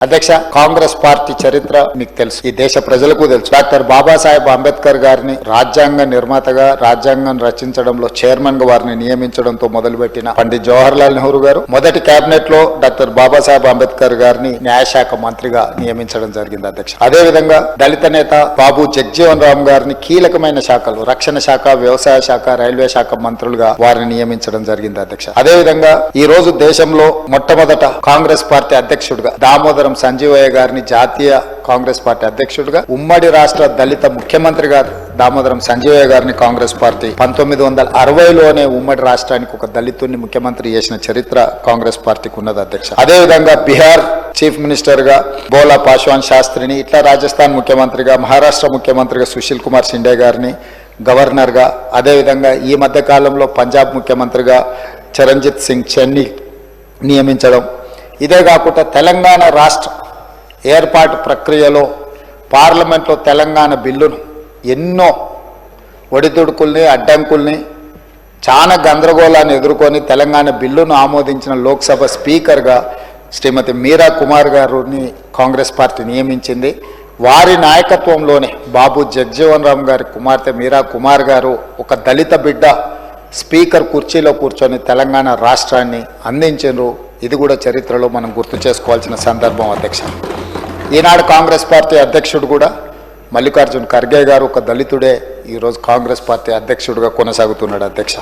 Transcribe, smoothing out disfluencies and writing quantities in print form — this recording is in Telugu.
అధ్యక్ష, కాంగ్రెస్ పార్టీ చరిత్ర మీకు తెలుసు, ఈ దేశ ప్రజలకు తెలుసు. డాక్టర్ బాబాసాహెబ్ అంబేద్కర్ గారిని రాజ్యాంగ నిర్మాతగా, రాజ్యాంగం రచించడంలో చైర్మన్ గా వారిని నియమించడంతో మొదలుపెట్టిన పండిత్ జవహర్ లాల్ నెహ్రూ గారు మొదటి కేబినెట్ లో డాక్టర్ బాబాసాహెబ్ అంబేద్కర్ గారిని న్యాయశాఖ మంత్రిగా నియమించడం జరిగింది. అధ్యక్ష, అదే విధంగా దళిత నేత బాబు జగజీవన్ రామ్ గారిని కీలకమైన శాఖలు రక్షణ శాఖ, వ్యవసాయ శాఖ, రైల్వే శాఖ మంత్రులుగా వారిని నియమించడం జరిగింది. అధ్యక్ష, అదే విధంగా ఈ రోజు దేశంలో మొట్టమొదట కాంగ్రెస్ పార్టీ అధ్యక్షుడిగా దామోదరం సంజీవయ్య గారిని జాతీయ కాంగ్రెస్ పార్టీ అధ్యక్షుడిగా, ఉమ్మడి రాష్ట్ర దళిత ముఖ్యమంత్రిగా దామోదరం సంజీవయ్య గారిని కాంగ్రెస్ పార్టీ 1960లోనే ఉమ్మడి రాష్ట్రానికి ఒక దళితుడిని ముఖ్యమంత్రి చేసిన చరిత్ర కాంగ్రెస్ పార్టీకి ఉన్నది. అధ్యక్ష, అదే విధంగా బీహార్ చీఫ్ మినిస్టర్ గా బోలా పాశ్వాన్ శాస్త్రిని, ఇట్లా రాజస్థాన్ ముఖ్యమంత్రిగా, మహారాష్ట్ర ముఖ్యమంత్రిగా సుశీల్ కుమార్ షిండే గారిని గవర్నర్ గా, అదేవిధంగా ఈ మధ్య కాలంలో పంజాబ్ ముఖ్యమంత్రిగా చరణ్జిత్ సింగ్ చెన్ని నియమించడం, ఇదే కాకుండా తెలంగాణ రాష్ట్ర ఏర్పాటు ప్రక్రియలో పార్లమెంట్లో తెలంగాణ బిల్లును ఎన్నో ఒడిదుడుకుల్ని, అడ్డంకుల్ని, చాలా గందరగోళాన్ని ఎదుర్కొని తెలంగాణ బిల్లును ఆమోదించిన లోక్సభ స్పీకర్గా శ్రీమతి మీరా కుమార్ గారిని కాంగ్రెస్ పార్టీ నియమించింది. వారి నాయకత్వంలోనే బాబు జగజీవన్ రామ్ గారి కుమార్తె మీరా కుమార్ గారు ఒక దళిత బిడ్డ స్పీకర్ కుర్చీలో కూర్చొని తెలంగాణ రాష్ట్రాన్ని అందించారు. ఇది కూడా చరిత్రలో మనం గుర్తు చేసుకోవాల్సిన సందర్భం. అధ్యక్ష, ఈనాడు కాంగ్రెస్ పార్టీ అధ్యక్షుడు కూడా మల్లికార్జున్ ఖర్గే గారు ఒక దళితుడే ఈరోజు కాంగ్రెస్ పార్టీ అధ్యక్షుడిగా కొనసాగుతున్నాడు. అధ్యక్ష.